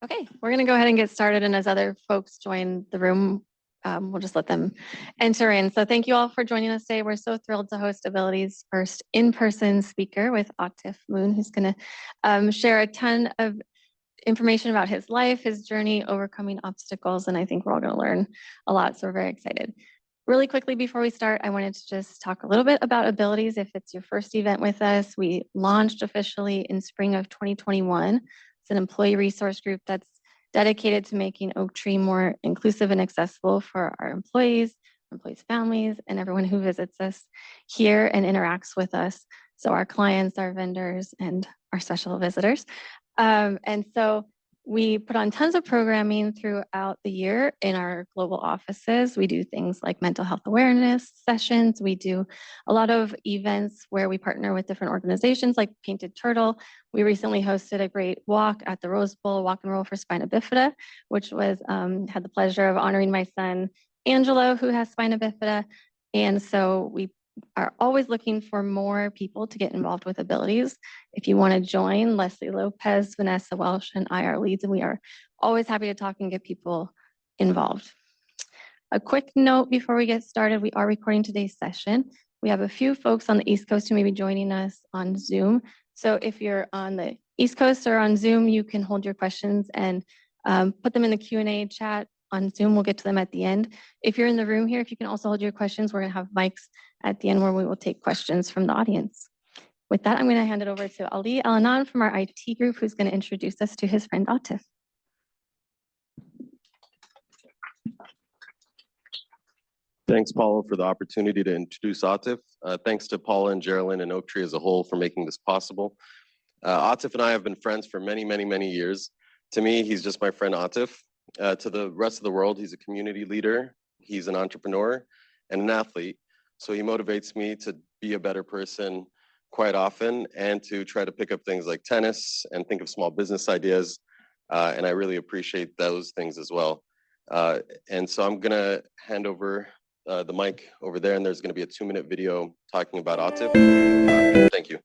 Okay, we're going to go ahead and get started. And as other folks join the room, we'll just let them enter in. So thank you all for joining us today. We're so thrilled to host Abilities' first in-person speaker with Atif Moon, who's going to share a ton of information about his life, his journey, overcoming obstacles. And I think we're all going to learn a lot. So we're very excited. Really quickly before we start, I wanted to just talk a little bit about Abilities. If it's your first event with us, we launched officially in spring of 2021. It's an employee resource group that's dedicated to making Oaktree more inclusive and accessible for our employees, families, and everyone who visits us here and interacts with us. So our clients, our vendors, and our special visitors. And so we put on tons of programming throughout the year in our global offices. We do things like mental health awareness sessions. We do a lot of events where we partner with different organizations like Painted Turtle. We recently hosted a great walk at the Rose Bowl, Walk and Roll for Spina Bifida, which was had the pleasure of honoring my son, Angelo, who has spina bifida. And so we are always looking for more people to get involved with Abilities. If you want to join, Leslie Lopez, Vanessa Welsh, and I are leads, and we are always happy to talk and get people involved. A quick note before we get started, we are recording today's session. We have a few folks on the East Coast who may be joining us on Zoom. So if you're on the East Coast or on Zoom, you can hold your questions and put them in the Q&A chat on Zoom. We'll get to them at the end. If you're in the room here, if you can also hold your questions, we're going to have mics at the end where we will take questions from the audience. With that, I'm going to hand it over to Ali Alanan from our IT group, who's going to introduce us to his friend Atif. Thanks, Paula, for the opportunity to introduce Atif. Thanks to Paula and Geraldine and Oaktree as a whole for making this possible. Atif and I have been friends for many, many, many years. To me, he's just my friend Atif. To the rest of the world, he's a community leader, he's an entrepreneur, and an athlete. So he motivates me to be a better person quite often and to try to pick up things like tennis and think of small business ideas. And I really appreciate those things as well. And so I'm gonna hand over the mic over there, and there's gonna be a 2-minute video talking about Atif. Thank you.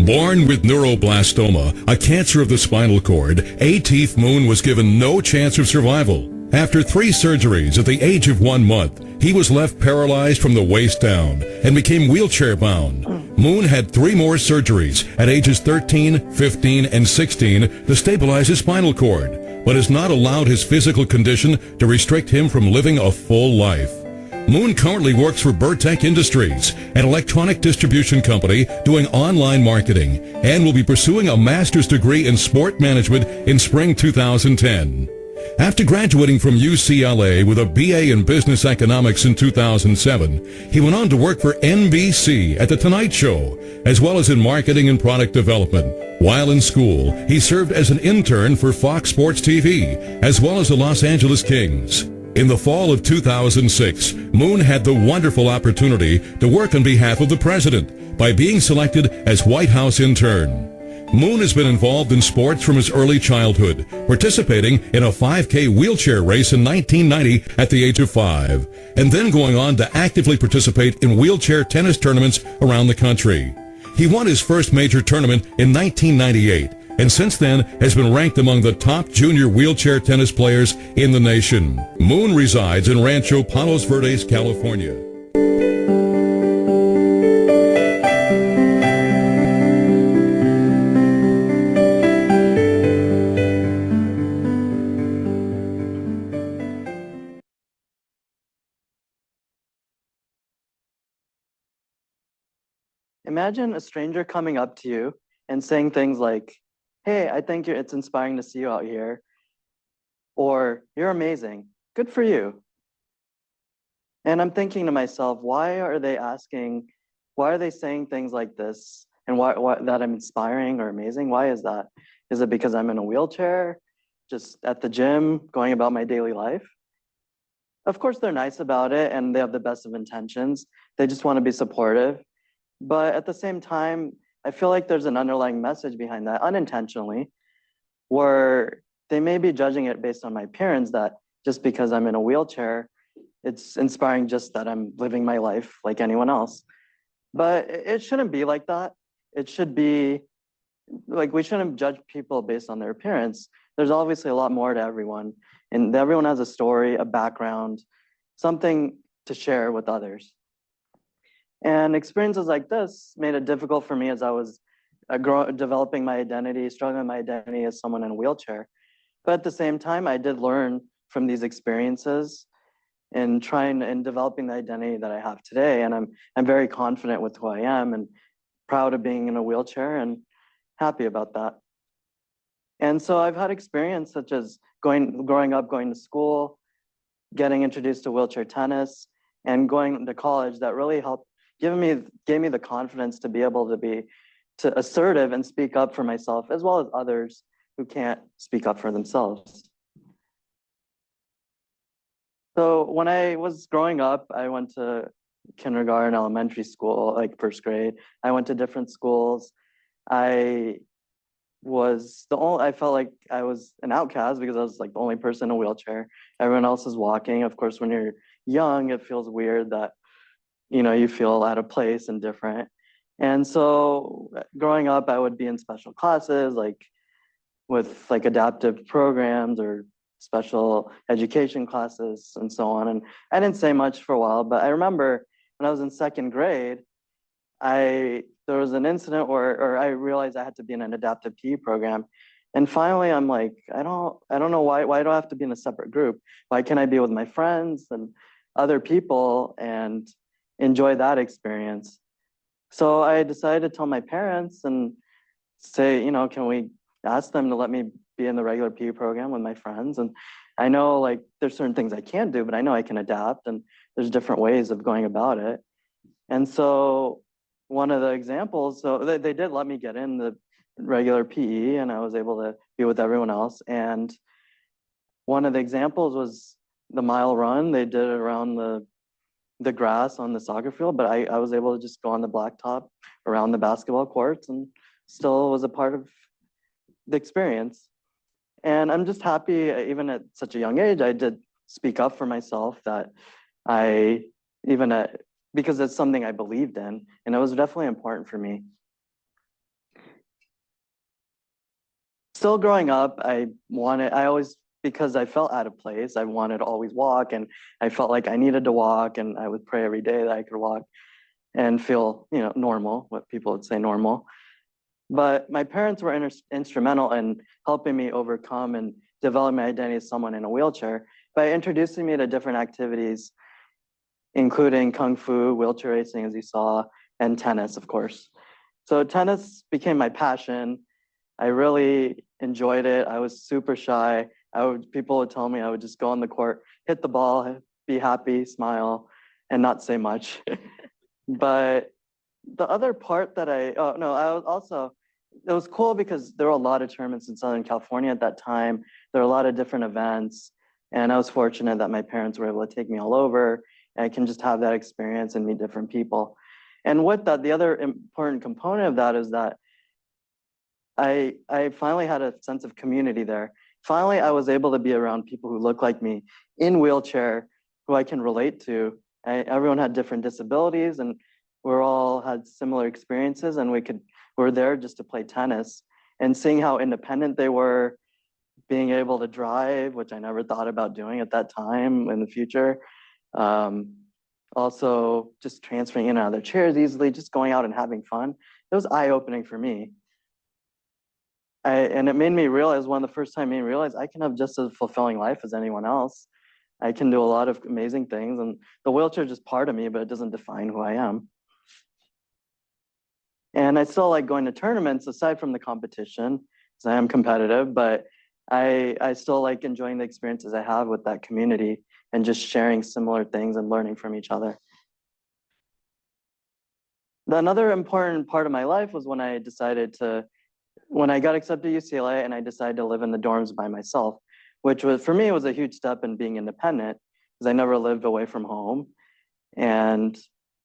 Born with neuroblastoma, a cancer of the spinal cord, Atif Moon was given no chance of survival. After 3 surgeries at the age of 1 month, he was left paralyzed from the waist down and became wheelchair-bound. Moon had 3 more surgeries at ages 13, 15, and 16 to stabilize his spinal cord, but has not allowed his physical condition to restrict him from living a full life. Moon currently works for Burtech Industries, an electronic distribution company doing online marketing, and will be pursuing a master's degree in sport management in spring 2010. After graduating from UCLA with a BA in business economics in 2007, he went on to work for NBC at The Tonight Show, as well as in marketing and product development. While in school, he served as an intern for Fox Sports TV, as well as the Los Angeles Kings. In the fall of 2006, Moon had the wonderful opportunity to work on behalf of the president by being selected as White House intern. Moon has been involved in sports from his early childhood, participating in a 5K wheelchair race in 1990 at the age of 5, and then going on to actively participate in wheelchair tennis tournaments around the country. He won his first major tournament in 1998, and since then has been ranked among the top junior wheelchair tennis players in the nation. Moon resides in Rancho Palos Verdes, California. Imagine a stranger coming up to you and saying things like, "Hey, I think it's inspiring to see you out here," or "You're amazing, good for you." And I'm thinking to myself, why are they saying things like this, and why that I'm inspiring or amazing? Why is that? Is it because I'm in a wheelchair, just at the gym, going about my daily life? Of course, they're nice about it and they have the best of intentions. They just want to be supportive. But at the same time, I feel like there's an underlying message behind that unintentionally, where they may be judging it based on my appearance, that just because I'm in a wheelchair, It's inspiring just that I'm living my life like anyone else. But it shouldn't be like that. It should be like we shouldn't judge people based on their appearance. There's obviously a lot more to everyone, and everyone has a story, a background, something to share with others. And experiences like this made it difficult for me as I was developing my identity, struggling with my identity as someone in a wheelchair. But at the same time, I did learn from these experiences in trying and developing the identity that I have today. And I'm very confident with who I am and proud of being in a wheelchair and happy about that. And so I've had experience such as growing up, going to school, getting introduced to wheelchair tennis, and going to college that really helped gave me the confidence to be able to be assertive and speak up for myself as well as others who can't speak up for themselves. So when I was growing up, I went to kindergarten, elementary school, like first grade. I went to different schools. I felt like I was an outcast because I was like the only person in a wheelchair. Everyone else is walking. Of course, when you're young, it feels weird that, you feel out of place and different. And so growing up, I would be in special classes, like with like adaptive programs or special education classes and so on. And I didn't say much for a while, but I remember when I was in second grade, there was an incident where I realized I had to be in an adaptive PE program. And finally, I'm like, I don't know why do I have to be in a separate group? Why can't I be with my friends and other people and enjoy that experience? So I decided to tell my parents and say, can we ask them to let me be in the regular PE program with my friends? And I know like there's certain things I can't do, but I know I can adapt and there's different ways of going about it. And so one of the examples, so they did let me get in the regular PE and I was able to be with everyone else. And one of the examples was the mile run. They did it around the grass on the soccer field, but I was able to just go on the blacktop around the basketball courts and still was a part of the experience. And I'm just happy, even at such a young age, I did speak up for myself that because it's something I believed in, and it was definitely important for me. Still growing up, because I felt out of place, I wanted to always walk, and I felt like I needed to walk, and I would pray every day that I could walk and feel, normal, what people would say normal. But my parents were instrumental in helping me overcome and develop my identity as someone in a wheelchair by introducing me to different activities, including Kung Fu, wheelchair racing, as you saw, and tennis, of course. So tennis became my passion. I really enjoyed it. I was super shy. People would tell me I would just go on the court, hit the ball, be happy, smile, and not say much. But the other part that it was cool because there were a lot of tournaments in Southern California at that time. There were a lot of different events. And I was fortunate that my parents were able to take me all over. And I can just have that experience and meet different people. And with that, the other important component of that is that I finally had a sense of community there. Finally, I was able to be around people who look like me in wheelchair, who I can relate to. Everyone had different disabilities and we all had similar experiences, and we were there just to play tennis. And seeing how independent they were, being able to drive, which I never thought about doing at that time in the future. Also just transferring in and out of their chairs easily, just going out and having fun. It was eye-opening for me. And it made me realize, one of the first time made me realize I can have just as fulfilling life as anyone else. I can do a lot of amazing things, and the wheelchair is just part of me, but it doesn't define who I am. And I still like going to tournaments aside from the competition, because I am competitive, but I still like enjoying the experiences I have with that community and just sharing similar things and learning from each other. Another important part of my life was when I got accepted to UCLA and I decided to live in the dorms by myself, which was, for me, was a huge step in being independent because I never lived away from home. And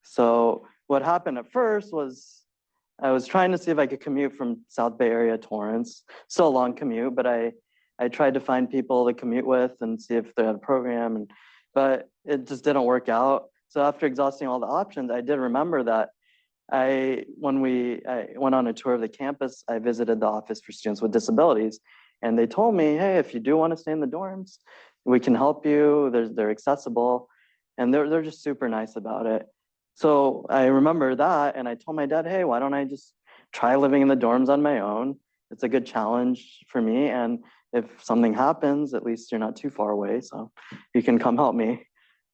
so what happened at first was I was trying to see if I could commute from South Bay area to Torrance. Still a long commute, but I tried to find people to commute with and see if they had a program. And but it just didn't work out. So after exhausting all the options, I did remember that when I went on a tour of the campus, I visited the Office for Students with Disabilities, and they told me, hey, if you do want to stay in the dorms, we can help you. They're accessible, and they're just super nice about it. So I remember that, and I told my dad, hey, why don't I just try living in the dorms on my own? It's a good challenge for me, and if something happens, at least you're not too far away, so you can come help me.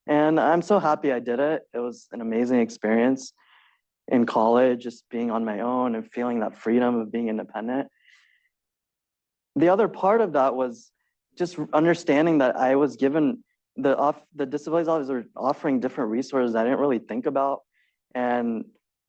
And I'm so happy I did it. It was an amazing experience in college, just being on my own and feeling that freedom of being independent. The other part of that was just understanding that I was given the disabilities office were offering different resources I didn't really think about, and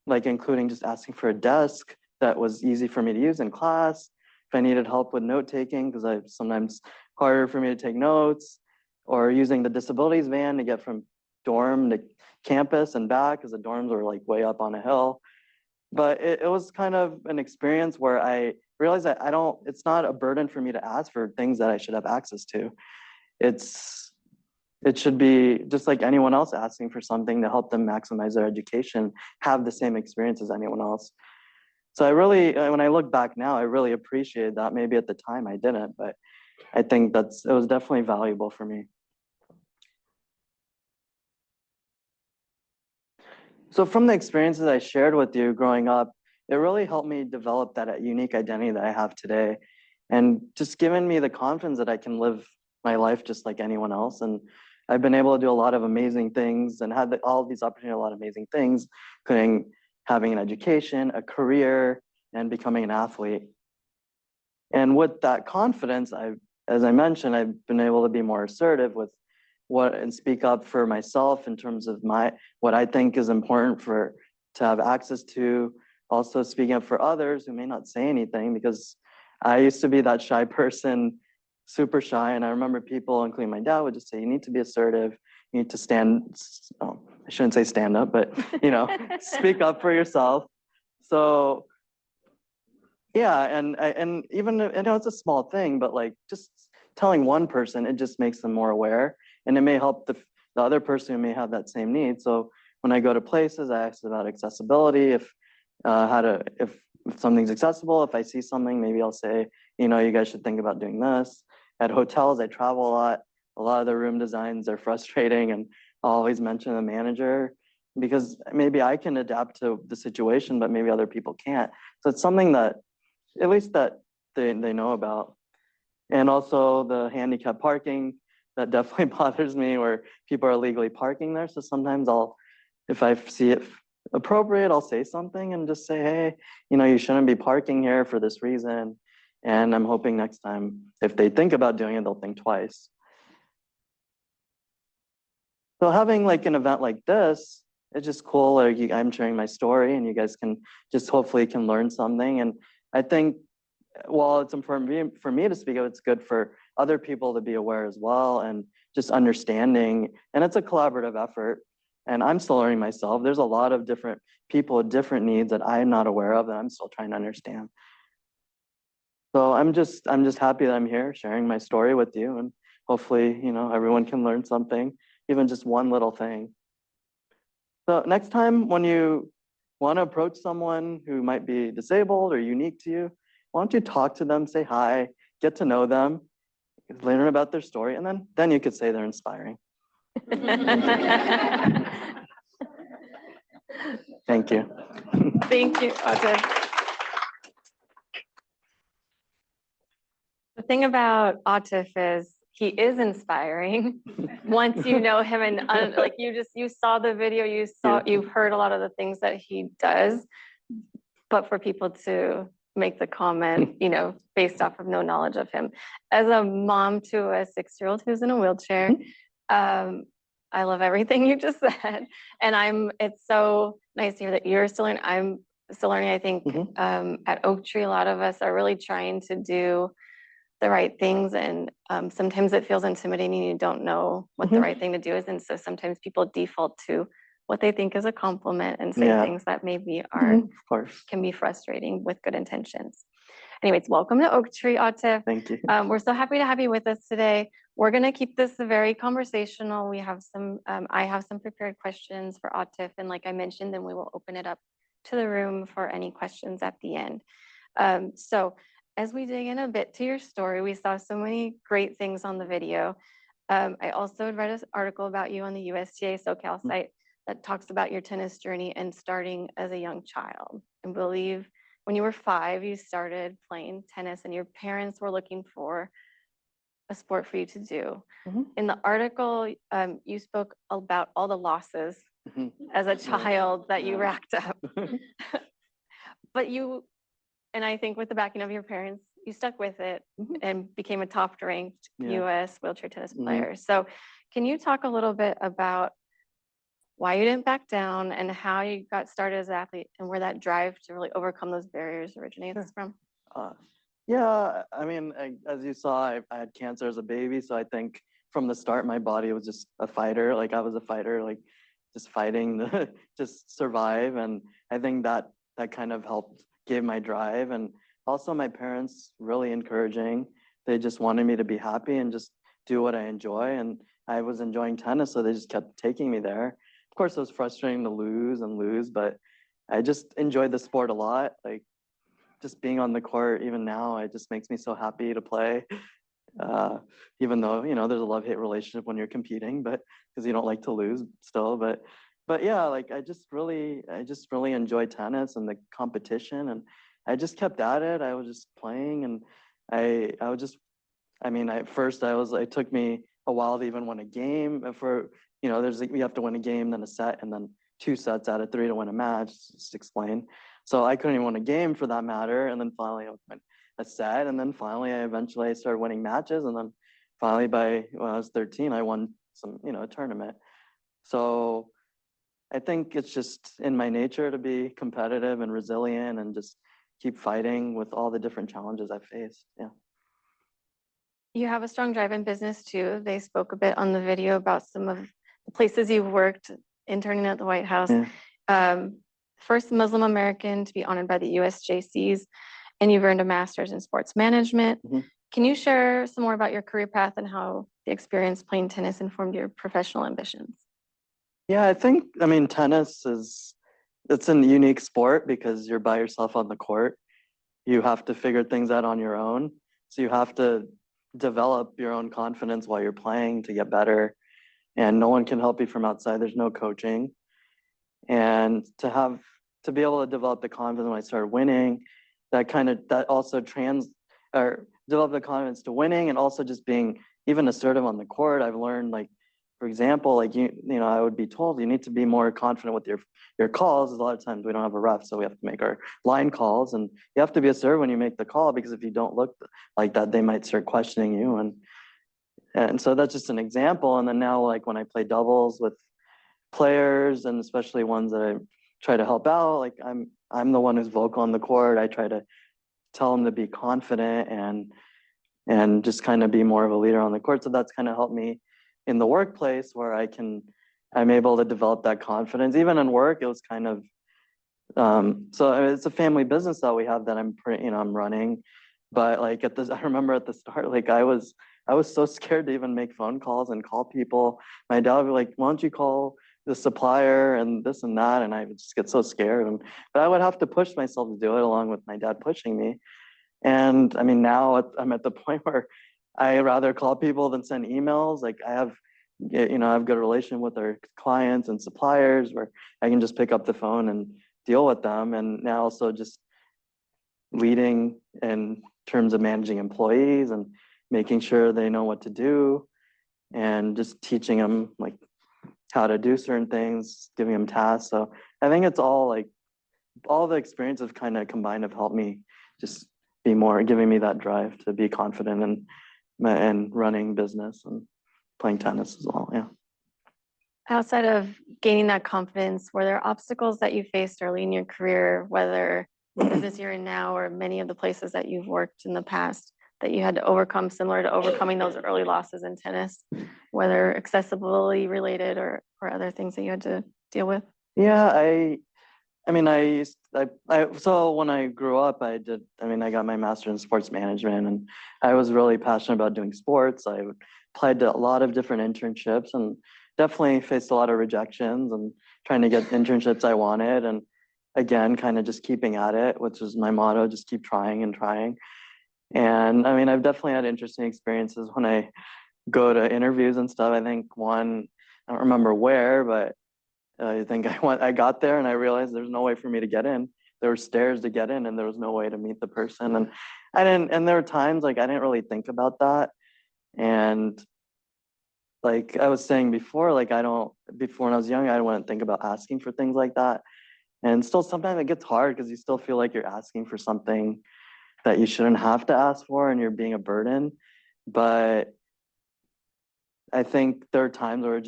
like including just asking for a desk that was easy for me to use in class. If I needed help with note taking, because I sometimes harder for me to take notes, or using the disabilities van to get from dorm to campus and back, because the dorms were like way up on a hill. But it was kind of an experience where I realized that it's not a burden for me to ask for things that I should have access to. It should be just like anyone else asking for something to help them maximize their education, have the same experience as anyone else. So I really, when I look back now, I really appreciate that. Maybe at the time I didn't, but I think it was definitely valuable for me. So from the experiences I shared with you growing up, it really helped me develop that unique identity that I have today, and just given me the confidence that I can live my life just like anyone else. And I've been able to do a lot of amazing things and had all of these opportunities, a lot of amazing things, including having an education, a career, and becoming an athlete. And with that confidence, as I mentioned, I've been able to be more assertive with and speak up for myself in terms of what I think is important to have access to. Also speaking up for others who may not say anything, because I used to be that shy person, super shy. And I remember people, including my dad, would just say, you need to be assertive. You need to I shouldn't say stand up, but speak up for yourself. So yeah, and even, it's a small thing, but like just telling one person, it just makes them more aware, and it may help the other person who may have that same need. So when I go to places, I ask about accessibility, if something's accessible. If I see something, maybe I'll say, you guys should think about doing this. At hotels, I travel a lot. A lot of the room designs are frustrating, and I'll always mention the manager, because maybe I can adapt to the situation, but maybe other people can't. So it's something that at least that they know about. And also the handicap parking, that definitely bothers me, where people are illegally parking there. So sometimes if I see it appropriate, I'll say something and just say, hey, you shouldn't be parking here for this reason. And I'm hoping next time, if they think about doing it, they'll think twice. So having like an event like this, it's just cool. I'm sharing my story, and you guys can just hopefully can learn something. And I think while it's important for me to speak up, it's good for other people to be aware as well, and just understanding. And it's a collaborative effort, and I'm still learning myself. There's a lot of different people with different needs that I'm not aware of, and I'm still trying to understand. So I'm just happy that I'm here sharing my story with you, and hopefully, everyone can learn something, even just one little thing. So next time when you want to approach someone who might be disabled or unique to you, why don't you talk to them, say hi, get to know them, learn about their story, and then you could say they're inspiring. Thank you. Thank you, Atif. The thing about Atif is he is inspiring once you know him, and like you saw the video, you've heard a lot of the things that he does, but for people to make the comment, based off of no knowledge of him. As a mom to a 6-year-old who's in a wheelchair, I love everything you just said, and it's so nice to hear that you're still learning. I'm still learning. I think at Oaktree, a lot of us are really trying to do the right things, and sometimes it feels intimidating. You don't know what the right thing to do is, and so sometimes people default to what they think is a compliment and say things that maybe can be frustrating with good intentions. Anyways, welcome to Oaktree, Atif. Thank you. We're so happy to have you with us today. we're going to keep this very conversational. We have some, I have some prepared questions for Atif, and like I mentioned, then we will open it up to the room for any questions at the end. So as we dig in a bit to your story, we saw so many great things on the video. I also read an article about you on the USTA SoCal site that talks about your tennis journey and starting as a young child. I believe when you were 5, you started playing tennis and your parents were looking for a sport for you to do. In the article, you spoke about all the losses as a child that you racked up. But you, and I think with the backing of your parents, you stuck with it and became a top ranked US wheelchair tennis player. So can you talk a little bit about why you didn't back down and how you got started as an athlete and where that drive to really overcome those barriers originates from? Yeah, I mean, as you saw, I had cancer as a baby. So I think from the start, my body was just a fighter. Like I was a fighter, like just fighting to just survive. And I think that kind of helped give my drive. And also my parents really encouraging. They just wanted me to be happy and just do what I enjoy. And I was enjoying tennis, so they just kept taking me there. Of course, it was frustrating to lose, but I just enjoyed the sport a lot. Like just being on the court, even now, it just makes me so happy to play. Even though, you know, there's a love-hate relationship when you're competing, but because you don't like to lose still. But yeah, like I just really enjoy tennis and the competition, and I just kept at it. I was just playing, and it took me a while to even win a game. For, you know, you have to win a game, then a set, and then 2 sets out of 3 to win a match, just to explain. So I couldn't even win a game for that matter. And then finally I won a set. And then finally I eventually started winning matches. And then finally when I was 13, I won a tournament. So I think it's just in my nature to be competitive and resilient and just keep fighting with all the different challenges I faced. Yeah. You have a strong drive in business too. They spoke a bit on the video about some of the places you've worked, interning at the White House. Yeah. First Muslim American to be honored by the USJCs, and you've earned a master's in sports management. Can you share some more about your career path and how the experience playing tennis informed your professional ambitions? Yeah, I mean, tennis it's a unique sport because you're by yourself on the court. You have to figure things out on your own. So you have to develop your own confidence while you're playing to get better. And no one can help you from outside. There's no coaching. And to be able to develop the confidence when I started winning, that also develop the confidence to winning, and also just being even assertive on the court. I've learned, like, for example, like you know, I would be told you need to be more confident with your calls. A lot of times we don't have a ref, so we have to make our line calls, and you have to be assertive when you make the call, because if you don't look like that, they might start questioning you. And so that's just an example. And then now, like when I play doubles with players, and especially ones that I try to help out, like I'm the one who's vocal on the court. I try to tell them to be confident and just kind of be more of a leader on the court. So that's kind of helped me in the workplace, where I'm able to develop that confidence. Even in work, it was kind of so it's a family business that we have that I'm running. But like I remember at the start, like I was so scared to even make phone calls and call people. My dad would be like, "Why don't you call the supplier and this and that?" And I would just get so scared. But I would have to push myself to do it, along with my dad pushing me. And I mean, now I'm at the point where I rather call people than send emails. Like I have good relation with our clients and suppliers, where I can just pick up the phone and deal with them. And now also just leading in terms of managing employees and making sure they know what to do, and just teaching them like how to do certain things, giving them tasks. So I think it's all the experience of kind of combined have helped me just be more, giving me that drive to be confident and running business and playing tennis as well. Yeah. Outside of gaining that confidence, were there obstacles that you faced early in your career, whether the business you're in now or many of the places that you've worked in the past, that you had to overcome, similar to overcoming those early losses in tennis, whether accessibility related or other things that you had to deal with? Yeah, so when I grew up, I got my master's in sports management, and I was really passionate about doing sports. I would applied to a lot of different internships and definitely faced a lot of rejections and trying to get internships I wanted. And again, kind of just keeping at it, which is my motto, just keep trying and trying. And I mean, I've definitely had interesting experiences when I go to interviews and stuff. I think one, I don't remember where, but I think I got there and I realized there's no way for me to get in. There were stairs to get in and there was no way to meet the person. And and there were times like I didn't really think about that. And like I was saying before, like before when I was young, I wouldn't think about asking for things like that. And still sometimes it gets hard because you still feel like you're asking for something that you shouldn't have to ask for and you're being a burden. But I think there are times where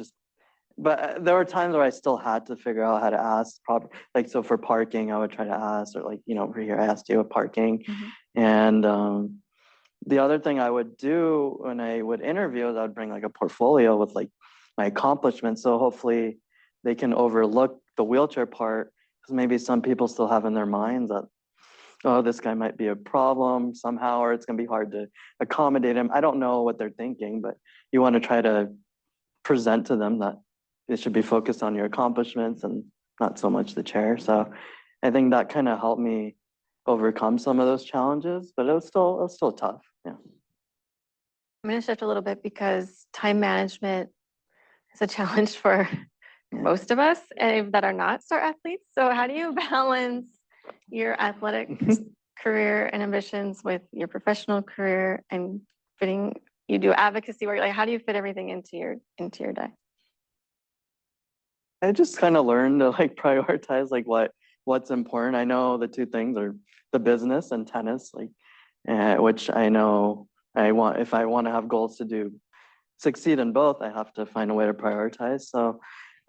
there were times where I still had to figure out how to ask proper, like, so for parking, I would try to ask, or like, over here, I asked you with parking. And the other thing I would do when I would interview is I would bring like a portfolio with like my accomplishments. So hopefully they can overlook the wheelchair part, because maybe some people still have in their minds that, oh, this guy might be a problem somehow, or it's gonna be hard to accommodate him. I don't know what they're thinking, but you want to try to present to them that it should be focused on your accomplishments and not so much the chair. So I think that kind of helped me overcome some of those challenges, but it was still tough. Yeah. I'm going to shift a little bit because time management is a challenge for most of us that are not star athletes. So how do you balance your athletic career and ambitions with your professional career and you do advocacy work? Like, how do you fit everything into your day? I just kind of learned to like prioritize like what's important. I know the two things are the business and tennis, like which I know if I want to have goals to succeed in both, I have to find a way to prioritize. So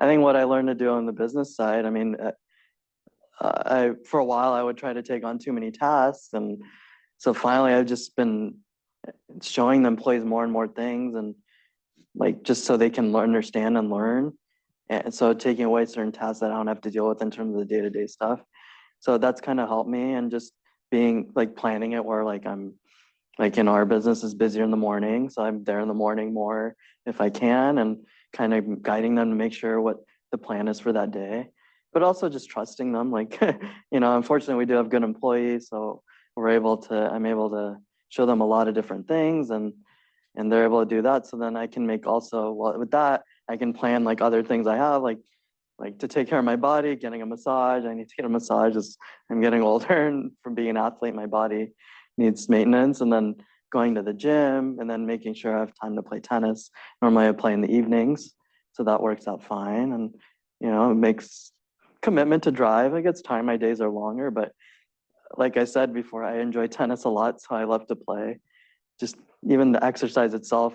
I think what I learned to do on the business side, I mean, for a while I would try to take on too many tasks, and so finally I've just been showing the employees more and more things, and like just so they can understand and learn. And so taking away certain tasks that I don't have to deal with in terms of the day-to-day stuff. So that's kind of helped me, and just being like planning it where like I'm like in our business is busier in the morning. So I'm there in the morning more if I can, and kind of guiding them to make sure what the plan is for that day, but also just trusting them. Like, unfortunately we do have good employees. So I'm able to show them a lot of different things, and they're able to do that. So then I can make also, well, with that, I can plan like other things I have, like to take care of my body, getting a massage. I need to get a massage as I'm getting older, and from being an athlete, my body needs maintenance. And then going to the gym, and then making sure I have time to play tennis. Normally I play in the evenings, so that works out fine. And, it makes commitment to drive. It gets time, my days are longer, but like I said before, I enjoy tennis a lot, so I love to play. Just even the exercise itself,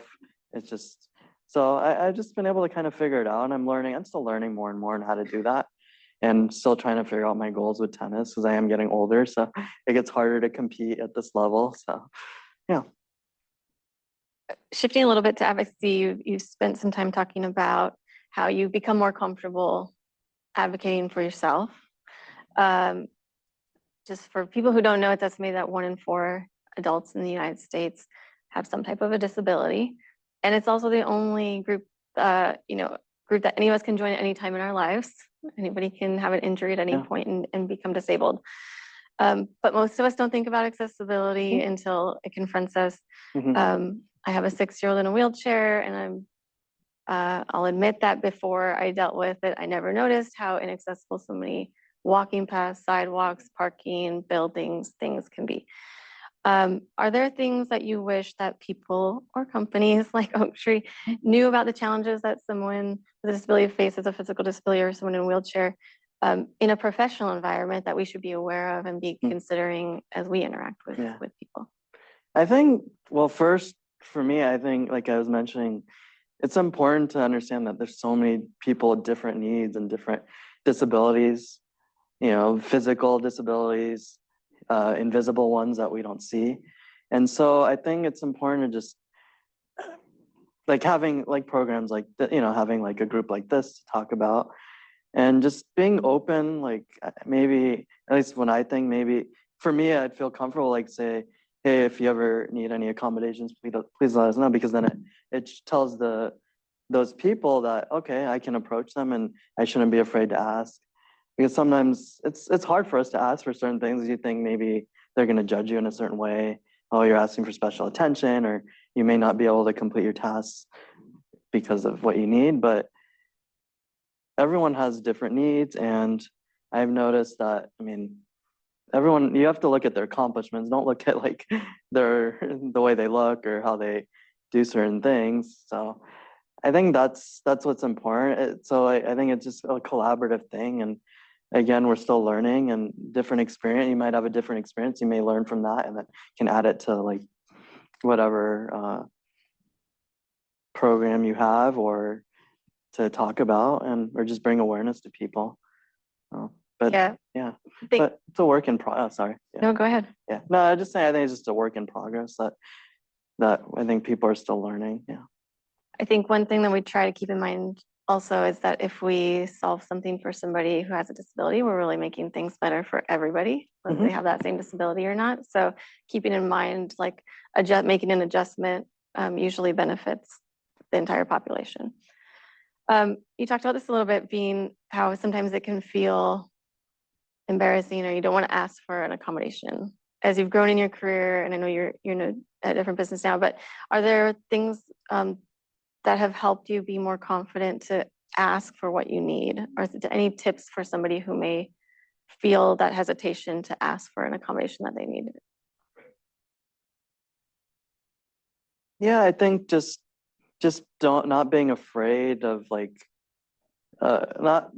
it's just, so I've just been able to kind of figure it out, and I'm still learning more and more on how to do that, and still trying to figure out my goals with tennis because I am getting older. So it gets harder to compete at this level. So, yeah. Shifting a little bit to advocacy, you spent some time talking about how you've become more comfortable advocating for yourself. Just for people who don't know, it's estimated that 1 in 4 adults in the United States have some type of a disability. And it's also the only group that any of us can join at any time in our lives. Anybody can have an injury at any point and become disabled. But most of us don't think about accessibility until it confronts us. I have a 6-year-old in a wheelchair, and I'll admit that before I dealt with it, I never noticed how inaccessible so many walking paths, sidewalks, parking, buildings, things can be. Are there things that you wish that people or companies like Oaktree knew about the challenges that someone with a disability faces, a physical disability, or someone in a wheelchair, in a professional environment that we should be aware of and be considering as we interact with people? I think, well, first for me, I think, like I was mentioning, it's important to understand that there's so many people with different needs and different disabilities, physical disabilities, invisible ones that we don't see. And so I think it's important to just like having like programs like having like a group like this to talk about, and just being open. Like maybe, at least when I think, maybe for me, I'd feel comfortable like say, hey, if you ever need any accommodations, please let us know, because then tells those people that, okay, I can approach them and I shouldn't be afraid to ask. Because sometimes it's hard for us to ask for certain things. You think maybe they're going to judge you in a certain way. Oh, you're asking for special attention, or you may not be able to complete your tasks because of what you need. But everyone has different needs, and I've noticed that, I mean, everyone, you have to look at their accomplishments. Don't look at like the way they look or how they do certain things. So I think that's what's important. So I think it's just a collaborative thing. And again, we're still learning, and different experience. You might have a different experience. You may learn from that and then can add it to like whatever program you have or to talk about, and or just bring awareness to people. But Yeah. yeah, Think- but it's a work in progress. Sorry. Yeah. No, go ahead. Yeah. No, I just say I think it's just a work in progress that I think people are still learning. Yeah. I think one thing that we try to keep in mind also is that if we solve something for somebody who has a disability, we're really making things better for everybody, whether they have that same disability or not. So keeping in mind, like making an adjustment usually benefits the entire population. You talked about this a little bit, being how sometimes it can feel embarrassing, or you don't want to ask for an accommodation as you've grown in your career. And I know you're in a different business now, but are there things that have helped you be more confident to ask for what you need? Or is there any tips for somebody who may feel that hesitation to ask for an accommodation that they need? Yeah, I think just not being afraid of like not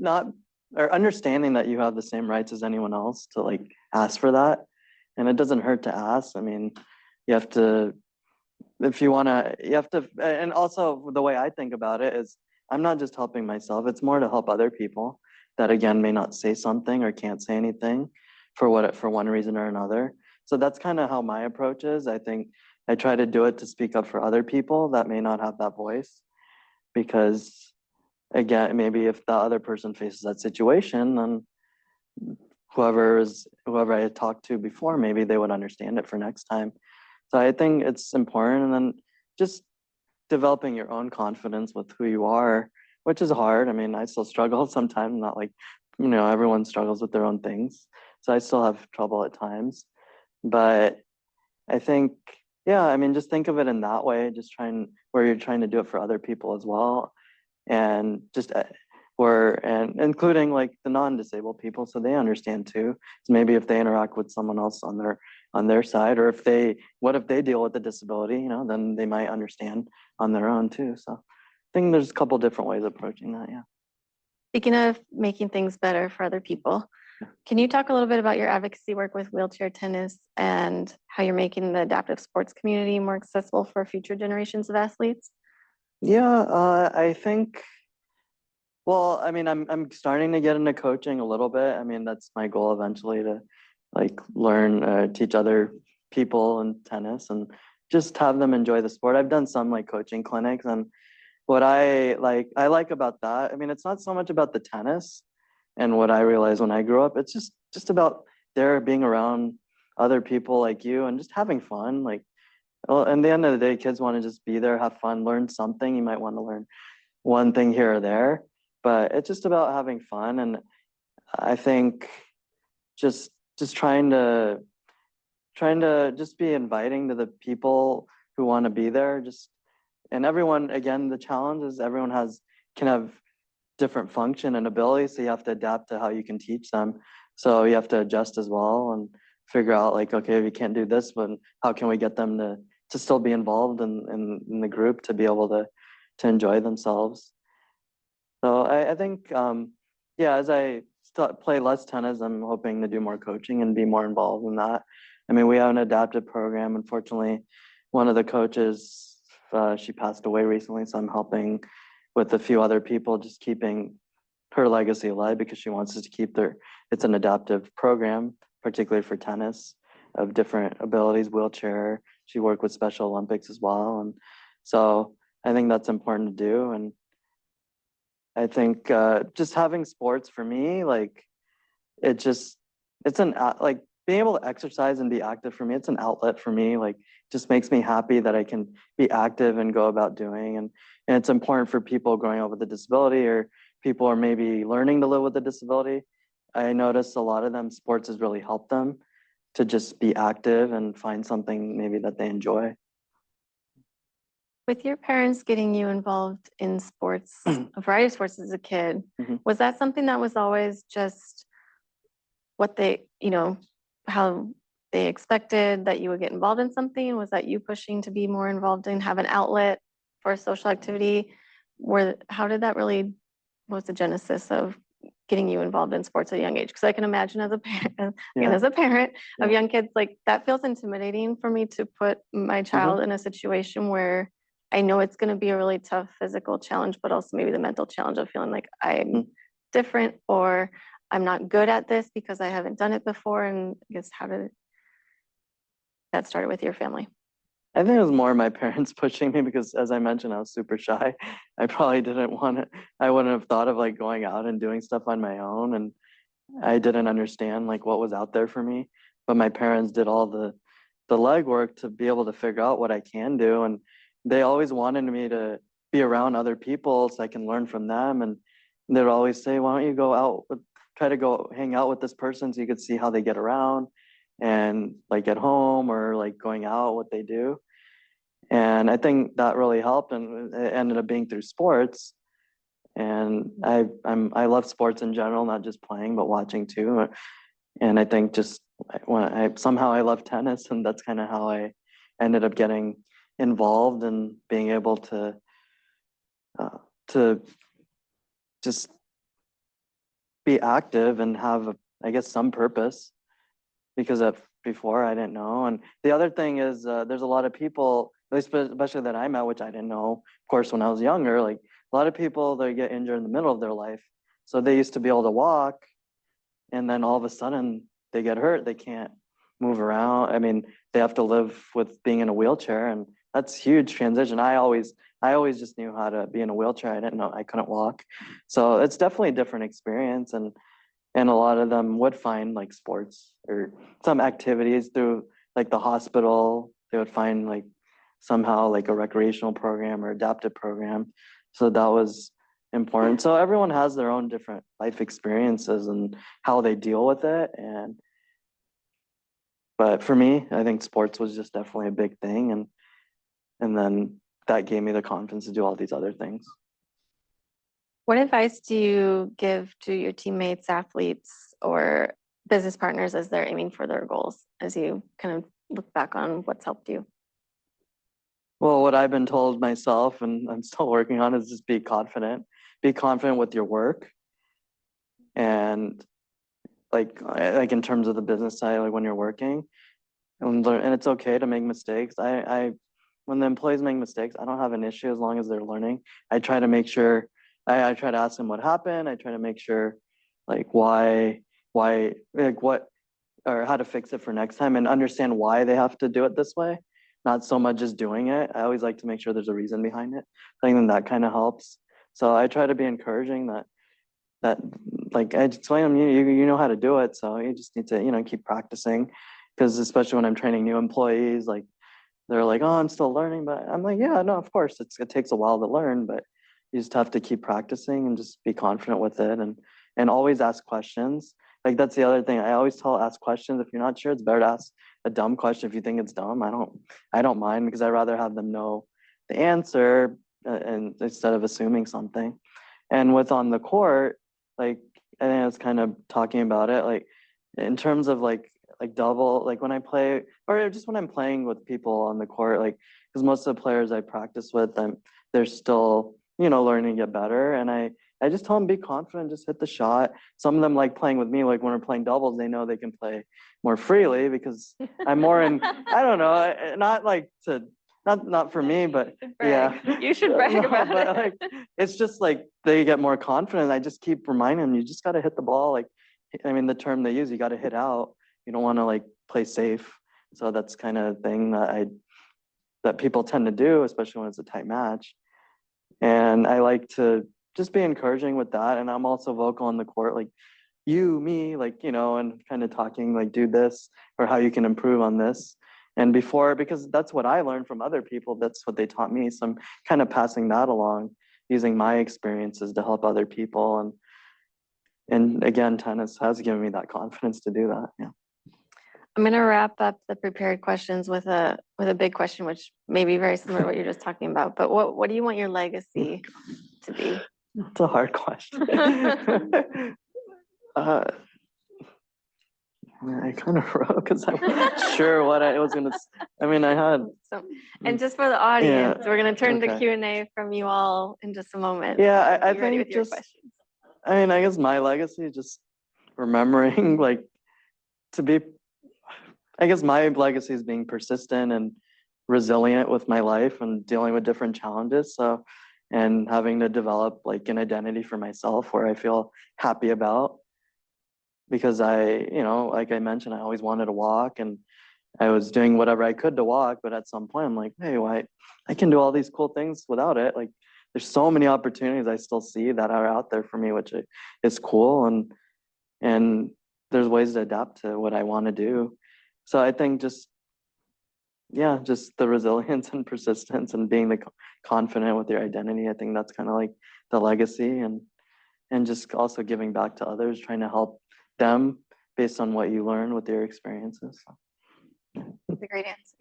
or understanding that you have the same rights as anyone else to like ask for that. And it doesn't hurt to ask. I mean, you have to, if you want to, you have to, and also the way I think about it is I'm not just helping myself, it's more to help other people that again may not say something or can't say anything for one reason or another. So that's kind of how my approach is. I think I try to do it to speak up for other people that may not have that voice, because again, maybe if the other person faces that situation, then whoever I had talked to before, maybe they would understand it for next time. So I think it's important. And then just developing your own confidence with who you are, which is hard. I mean, I still struggle sometimes, not like, everyone struggles with their own things. So I still have trouble at times. But I think, yeah, I mean, just think of it in that way, where you're trying to do it for other people as well. And just and including like the non-disabled people, so they understand too. So maybe if they interact with someone else on their side, or if they deal with a disability, then they might understand on their own too. So I think there's a couple different ways of approaching that. Yeah. Speaking of making things better for other people, can you talk a little bit about your advocacy work with wheelchair tennis and how you're making the adaptive sports community more accessible for future generations of athletes? Yeah, I think, well, I mean, I'm starting to get into coaching a little bit. I mean, that's my goal eventually, to like teach other people in tennis and just have them enjoy the sport. I've done some like coaching clinics, and what I like about that, I mean, it's not so much about the tennis and what I realized when I grew up. It's just about being around other people like you and just having fun. Like, well, at the end of the day, kids want to just be there, have fun, learn something. You might want to learn one thing here or there, but it's just about having fun. And I think just trying to just be inviting to the people who want to be there. And everyone, again, the challenge is everyone can have different function and ability, so you have to adapt to how you can teach them. So you have to adjust as well and figure out like, okay, if you can't do this, but how can we get them to still be involved in the group, to be able to enjoy themselves. So I think, yeah, as I play less tennis, I'm hoping to do more coaching and be more involved in that. I mean, we have an adaptive program. Unfortunately, one of the coaches, she passed away recently, so I'm helping with a few other people, just keeping her legacy alive, because she wants us to keep it's an adaptive program, particularly for tennis, of different abilities, wheelchair. She worked with Special Olympics as well. And so I think that's important to do. And I think just having sports for me, like, it's being able to exercise and be active for me, it's an outlet for me. Like, just makes me happy that I can be active and go about doing. And it's important for people growing up with a disability, or people are maybe learning to live with a disability. I noticed a lot of them, sports has really helped them to just be active and find something maybe that they enjoy. With your parents getting you involved in sports, a variety of sports as a kid, Mhm. was that something that was always just what they, how they expected that you would get involved in something? Was that you pushing to be more involved and have an outlet for a social activity? How did that really, what was the genesis of getting you involved in sports at a young age? Because I can imagine as a parent, again, Yeah. as a parent of Yeah. young kids, like that feels intimidating for me to put my child in a situation where I know it's going to be a really tough physical challenge, but also maybe the mental challenge of feeling like I'm different, or I'm not good at this because I haven't done it before. And I guess how did that start with your family? I think it was more my parents pushing me, because as I mentioned, I was super shy. I probably didn't want to, I wouldn't have thought of like going out and doing stuff on my own. And I didn't understand like what was out there for me. But my parents did all the legwork to be able to figure out what I can do. And they always wanted me to be around other people so I can learn from them. And they'd always say, why don't you go out with, try to go hang out with this person so you could see how they get around and like at home, or like going out, what they do. And I think that really helped, and it ended up being through sports. And I love sports in general, not just playing, but watching too. And I think just when I love tennis, and that's kind of how I ended up getting involved and being able to just be active and have, I guess, some purpose, because before I didn't know. And the other thing is, there's a lot of people, at least especially that I met, which I didn't know, of course, when I was younger, like a lot of people, they get injured in the middle of their life. So they used to be able to walk, and then all of a sudden they get hurt. They can't move around. I mean, they have to live with being in a wheelchair, and that's huge transition. I always just knew how to be in a wheelchair. I didn't know I couldn't walk. So it's definitely a different experience. And a lot of them would find like sports or some activities through like the hospital. They would find like somehow like a recreational program or adaptive program. So that was important. So everyone has their own different life experiences and how they deal with it. But for me, I think sports was just definitely a big thing. And then that gave me the confidence to do all these other things. What advice do you give to your teammates, athletes, or business partners as they're aiming for their goals, as you kind of look back on what's helped you? Well, what I've been told myself, and I'm still working on, is just be confident. Be confident with your work. And like in terms of the business side, like when you're working, and it's okay to make mistakes. I when the employees make mistakes, I don't have an issue as long as they're learning. I try to make sure, I try to ask them what happened. I try to make sure like why, like what, or how to fix it for next time, and understand why they have to do it this way. Not so much just doing it. I always like to make sure there's a reason behind it. I think that kind of helps. So I try to be encouraging that like I explain them, you know how to do it. So you just need to, keep practicing. Because especially when I'm training new employees, like they're like, oh, I'm still learning. But I'm like, yeah, no, of course, it takes a while to learn, but you just have to keep practicing and just be confident with it, and always ask questions. Like that's the other thing. I always ask questions. If you're not sure, it's better to ask a dumb question if you think it's dumb. I don't mind, because I'd rather have them know the answer, and instead of assuming something. And with on the court, like I think I was kind of talking about it, like in terms of like double, like when I play, or just when I'm playing with people on the court, like because most of the players I practice with, they're still learning to get better. And I just tell them, be confident, just hit the shot. Some of them like playing with me, like when we're playing doubles, they know they can play more freely because I'm more in, I don't know, not like to, not for me, but yeah. You should brag No, about but it. like it's just like they get more confident. I just keep reminding them, you just got to hit the ball. Like, I mean, the term they use, you got to hit out. You don't want to like play safe. So that's kind of thing that people tend to do, especially when it's a tight match. And I like to just be encouraging with that. And I'm also vocal on the court. Like you, me, like, and kind of talking like, do this or how you can improve on this. And before, because that's what I learned from other people, that's what they taught me. So I'm kind of passing that along, using my experiences to help other people. And again, tennis has given me that confidence to do that. Yeah. I'm going to wrap up the prepared questions with a big question, which may be very similar to what you're just talking about. But what do you want your legacy to be? It's a hard question. I kind of wrote because I'm not sure what I was gonna. I mean, I had. So, and just for the audience, Yeah, we're going to turn to okay. Q&A from you all in just a moment. Yeah, I Be ready think with your just. questions. I mean, I guess my legacy is just remembering, like, to be. I guess my legacy is being persistent and resilient with my life and dealing with different challenges. So, and having to develop like an identity for myself where I feel happy about. Because like I mentioned, I always wanted to walk and I was doing whatever I could to walk, but at some point I'm like, hey, why I can do all these cool things without it. Like there's so many opportunities I still see that are out there for me, which is cool. And there's ways to adapt to what I want to do. So I think just the resilience and persistence and being confident with your identity. I think that's kind of like the legacy and just also giving back to others, trying to help them based on what you learn with their experiences. That's a great answer.